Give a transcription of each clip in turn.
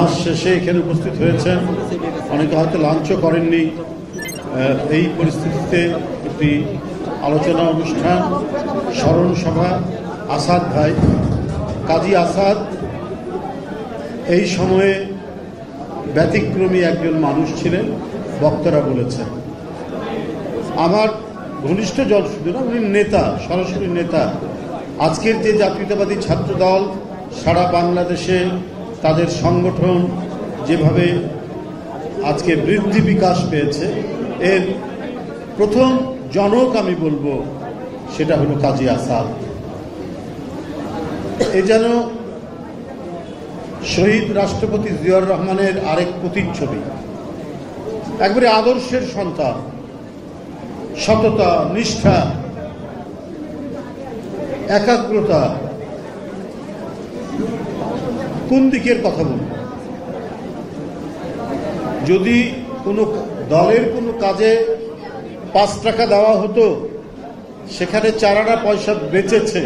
মাস শেষে এখানে উপস্থিত হয়েছেন, অনেকে হয়তো লাঞ্চও করেননি। এই পরিস্থিতিতে একটি আলোচনা অনুষ্ঠান, স্মরণ সভা, আসাদ ভাই, কাজী আসাদ এই সময়ে ব্যতিক্রমী একজন মানুষ ছিলেন, বক্তারা বলেছেন। আমার ঘনিষ্ঠ জন শুধু না, উনি নেতা, সরাসরি নেতা। আজকের যে জাতীয়তাবাদী ছাত্র দল সারা বাংলাদেশে তাদের সংগঠন যেভাবে আজকে বৃদ্ধি বিকাশ পেয়েছে, এর প্রথম জনক আমি বলবো সেটা হলো কাজী আসাদ। এ যেন শহীদ রাষ্ট্রপতি জিয়াউর রহমানের আরেক প্রতিচ্ছবি। একবারে আদর্শের সন্তান, সততা, নিষ্ঠা, একাগ্রতা। কোন দিকের কথা বলব? যদি কোনো দলের কোনো কাজে 5 টাকা দেওয়া হতো, সেখানে 4 আনা পয়সা বেঁচেছে,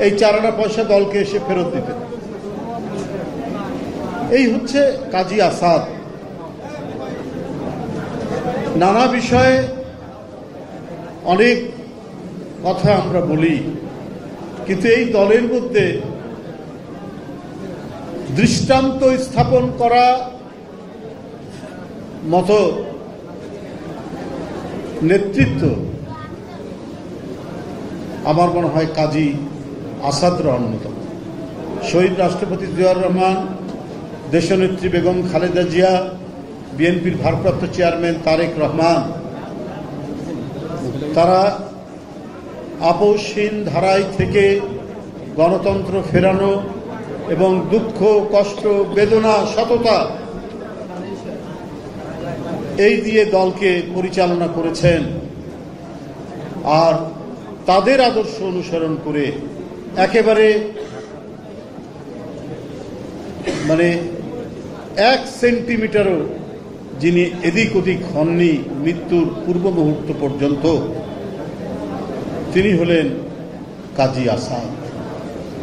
এই 4 আনা পয়সা দলকে এসে ফেরত দিতে। এই হচ্ছে কাজী আসাদ। নানা বিষয়ে অনেক কথা আমরা বলি, কিন্তু এই দলের মধ্যে দৃষ্টান্ত স্থাপন করা মতো নেতৃত্ব আমার মনে হয় কাজী আসাদরা অন্যতম। শহীদ রাষ্ট্রপতি জিয়াউর রহমান, দেশনেত্রী বেগম খালেদা জিয়া, বিএনপির ভারপ্রাপ্ত চেয়ারম্যান তারেক রহমান, তারা আপোষহীন ধারায় থেকে গণতন্ত্র ফেরানো এবং দুঃখ, কষ্ট, বেদনা, সততা এই দিয়ে দলকে পরিচালনা করেছেন। আর তাদের আদর্শ অনুসরণ করে একেবারে 1 সেন্টিমিটারও যিনি এদিক ওদিক হননি মৃত্যুর পূর্ব মুহূর্ত পর্যন্ত, তিনি হলেন কাজী আসাদ।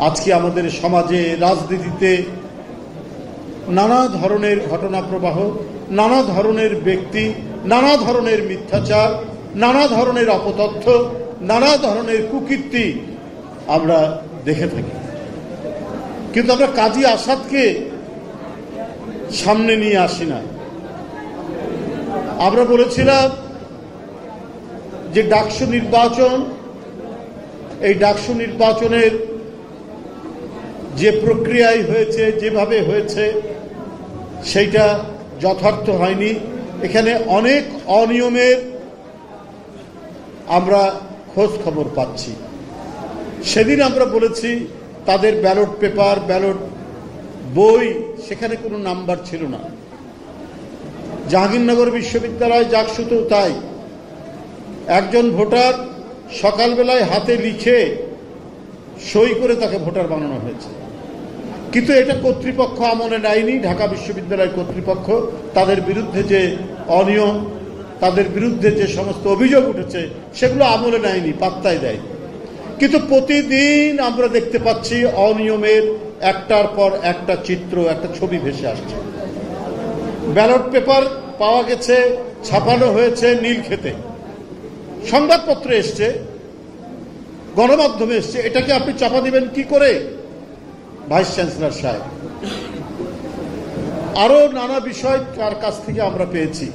আজকে আমাদের সমাজে, রাজনীতিতে নানা ধরনের ঘটনা প্রবাহ, নানা ধরনের ব্যক্তি, নানা ধরনের মিথ্যাচার, নানা ধরনের অপতথ্য, নানা ধরনের কুকীর্তি আমরা দেখে থাকি। কিন্তু আমরা কাজী আসাদকে সামনে নিয়ে আসি না। আমরা বলেছিলাম যে ডাকসু নির্বাচন, এই ডাকসু নির্বাচনের যে প্রক্রিয়ায় হয়েছে, যেভাবে হয়েছে, সেইটা যথার্থ হয়নি। এখানে অনেক অনিয়মের আমরা খোঁজ খবর পাচ্ছি। সেদিন আমরা বলেছি তাদের ব্যালট পেপার, ব্যালট বই, সেখানে কোনো নাম্বার ছিল না। জাহাঙ্গীরনগর বিশ্ববিদ্যালয় জাকসুতেও তাই। একজন ভোটার সকালবেলায় হাতে লিখে সই করে তাকে ভোটার বানানো হয়েছে, কিন্তু এটা কর্তৃপক্ষ আমলে নেয়নি। ঢাকা বিশ্ববিদ্যালয় কর্তৃপক্ষ তাদের বিরুদ্ধে যে অনিয়ম, তাদের বিরুদ্ধে যে সমস্ত অভিযোগ উঠেছে, সেগুলো আমলে নেয়নি, পাত্তাই দেয়। কিন্তু প্রতিদিন আমরা দেখতে পাচ্ছি অনিয়মের একটার পর একটা চিত্র, একটা ছবি ভেসে আসছে। ব্যালট পেপার পাওয়া গেছে, ছাপানো হয়েছে নীলক্ষেতে, সংবাদপত্রে এসছে, গণমাধ্যমে এসছে। এটাকে আপনি চাপা দিবেন কি করে? ভাইস চ্যান্সেলর সাহেব। আরো নানা বিষয় তার কাছ থেকে আমরা পেয়েছি।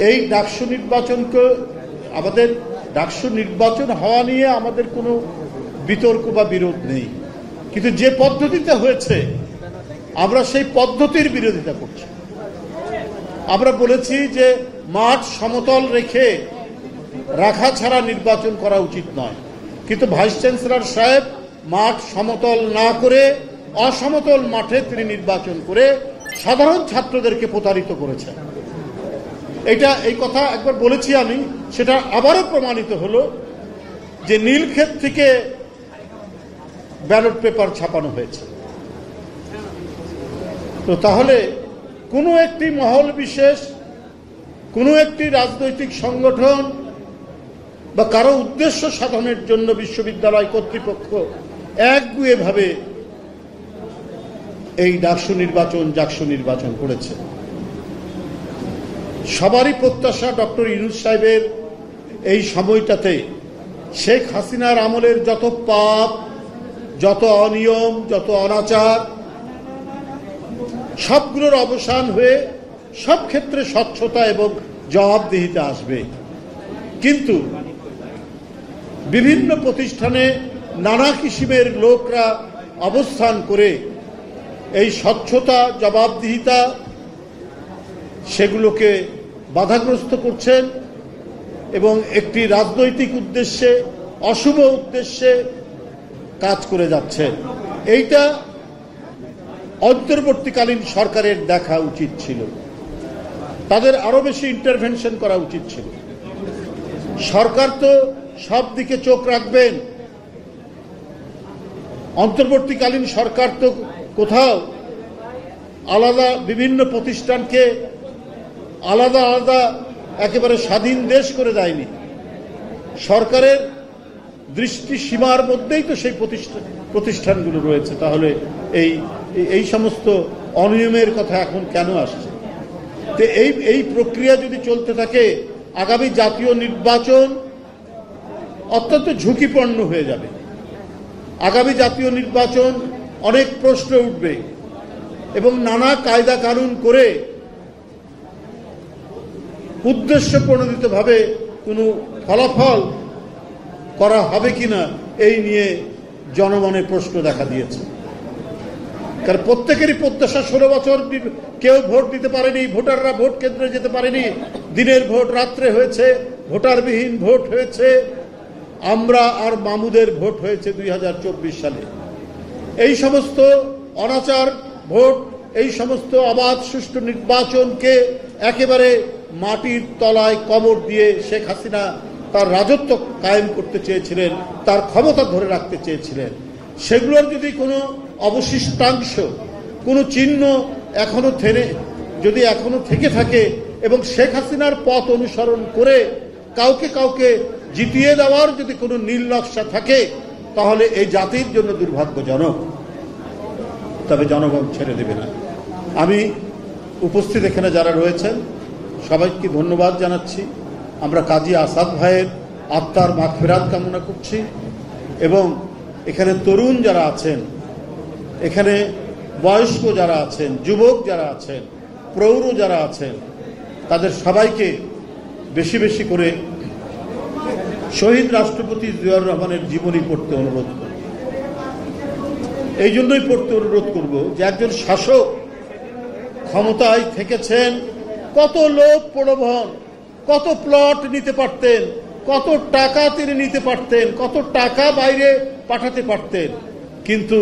এই ডাকসু নির্বাচনকে, আমাদের ডাকসু নির্বাচন হওয়া নিয়ে আমাদের কোনো বিতর্ক বা বিরোধ নেই, কিন্তু যে পদ্ধতিতে হয়েছে আমরা সেই পদ্ধতির বিরোধিতা করছি। আমরা বলেছি যে মাঠ সমতল রেখে রাখা ছাড়া নির্বাচন করা উচিত নয়, কিন্তু ভাইস চ্যান্সেলর সাহেব মাঠ সমতল না করে অসমতল মাঠে তিনি নির্বাচন করে সাধারণ ছাত্রদেরকে প্রতারিত করেছেন। এই কথা একবার বলেছি আমি, সেটা আবারও প্রমাণিত হলো যে নীলক্ষেত থেকে ব্যালট পেপার ছাপানো হয়েছে। তো তাহলে কোনো একটি মহল বিশেষ, কোনো একটি রাজনৈতিক সংগঠন বা কারো উদ্দেশ্য সাধনের জন্য বিশ্ববিদ্যালয় কর্তৃপক্ষ একগুঁয়েভাবে এই ডাকসু নির্বাচন জাকসু নির্বাচন করেছে। সবারই প্রত্যাশা ডক্টর ইউনূস সাহেবের এই সময়টাতে শেখ হাসিনার আমলের যত পাপ, যত অনিয়ম, যত অনাচার সবগুলোর অবসান হয়ে সব ক্ষেত্রে স্বচ্ছতা এবং জবাবদিহিতা আসবে। কিন্তু বিভিন্ন প্রতিষ্ঠানে নানা কিসিমের লোকরা অবস্থান করে এই স্বচ্ছতা, জবাবদিহিতা সেগুলোকে বাধাগ্রস্ত করছেন এবং একটি রাজনৈতিক উদ্দেশ্যে, অশুভ উদ্দেশ্যে কাজ করে যাচ্ছেন। এইটা অন্তর্বর্তীকালীন সরকারের দেখা উচিত ছিল, তাদের আরো বেশি ইন্টারভেনশন করা উচিত ছিল। সরকার তো সব দিকে চোখ রাখবেন, অন্তর্বর্তীকালীন সরকার তো কোথাও আলাদা বিভিন্ন প্রতিষ্ঠানকে আলাদা আলাদা একেবারে স্বাধীন দেশ করে দেয়নি। সরকারের দৃষ্টি সীমার মধ্যেই তো সেই প্রতিষ্ঠানগুলো রয়েছে। তাহলে এই সমস্ত অনিয়মের কথা এখন কেন আসছে? তো এই প্রক্রিয়া যদি চলতে থাকে, আগামী জাতীয় নির্বাচন অত্যন্ত ঝুঁকিপূর্ণ হয়ে যাবে। আগামী জাতীয় নির্বাচন অনেক প্রশ্ন উঠবে এবং নানা কায়দা কানুন করে উদ্দেশ্য প্রণোদিতভাবে কোনো ফলাফল করা হবে কিনা এই নিয়ে জনমনে প্রশ্ন দেখা দিয়েছে। কারণ প্রত্যেকেরই প্রত্যাশা, 16 বছর কেউ ভোট দিতে পারেনি, ভোটাররা ভোট কেন্দ্রে যেতে পারেনি, দিনের ভোট রাত্রে হয়েছে, ভোটারবিহীন ভোট হয়েছে, আমরা আর মামুদের ভোট হয়েছে 2024 সালে। এই সমস্ত অনাচার ভোট, এই সমস্ত অবাধ সুষ্ঠু নির্বাচনকে একেবারে মাটির তলায় কবর দিয়ে শেখ হাসিনা তার রাজত্ব কায়েম করতে চেয়েছিলেন, তার ক্ষমতা ধরে রাখতে চেয়েছিলেন। সেগুলোর যদি কোনো অবশিষ্টাংশ, কোনো চিহ্ন এখনো থেকে থাকে এবং শেখ হাসিনার পথ অনুসরণ করে কাউকে জিতিয়ে দেওয়ার যদি কোনো নীল নকশা থাকে, তাহলে এই জাতির জন্য দুর্ভাগ্যজনক। তবে জনগণ ছেড়ে দেবে না। আমি উপস্থিত এখানে যারা রয়েছেন সবাইকে ধন্যবাদ জানাচ্ছি। আমরা কাজী আসাদ ভাইয়ের আত্মার মাগফিরাত কামনা করছি এবং এখানে তরুণ যারা আছেন, এখানে বয়স্ক যারা আছেন, যুবক যারা আছেন, প্রৌঢ় যারা আছেন, তাদের সবাইকে বেশি বেশি করে শহীদ রাষ্ট্রপতি জিয়াউর রহমানের জীবনী পড়তে অনুরোধ করব। এই জন্যই পড়তে অনুরোধ করব যে একজন শাসক ক্ষমতায় থেকেছেন, কত লোক প্রলোভন, কত প্লট নিতে পারতেন, কত টাকা তিনি নিতে পারতেন, কত টাকা বাইরে পাঠাতে পারতেন, কিন্তু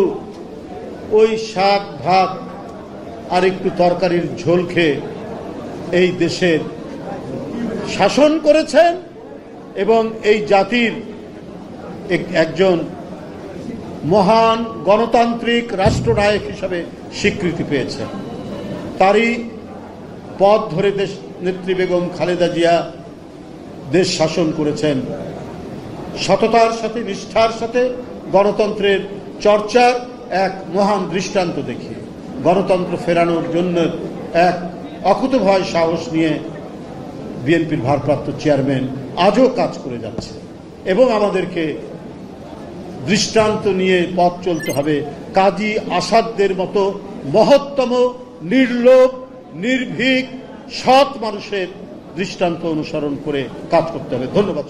ওই শাক ভাত আর একটু তরকারির ঝোল খেয়ে এই দেশের শাসন করেছেন এবং এই জাতির একজন মহান গণতান্ত্রিক রাষ্ট্রনায়ক হিসাবে স্বীকৃতি পেয়েছেন। তারই পথ ধরে দেশ নেত্রী বেগম খালেদা জিয়া দেশ শাসন করেছেন সততার সাথে, নিষ্ঠার সাথে, গণতন্ত্রের চর্চার এক মহান দৃষ্টান্ত দেখিয়ে গণতন্ত্র ফেরানোর জন্য এক অকুতোভয় সাহস নিয়ে বিএনপির ভারপ্রাপ্ত চেয়ারম্যান আজও কাজ করে যাচ্ছে এবং আমাদেরকে দৃষ্টান্ত নিয়ে পথ চলতে হবে। কাজী আসাদদের মতো মহত্তম, নির্লোভ, নির্ভীক, সৎ মানুষের দৃষ্টান্ত অনুসরণ করে কাজ করতে হবে। ধন্যবাদ।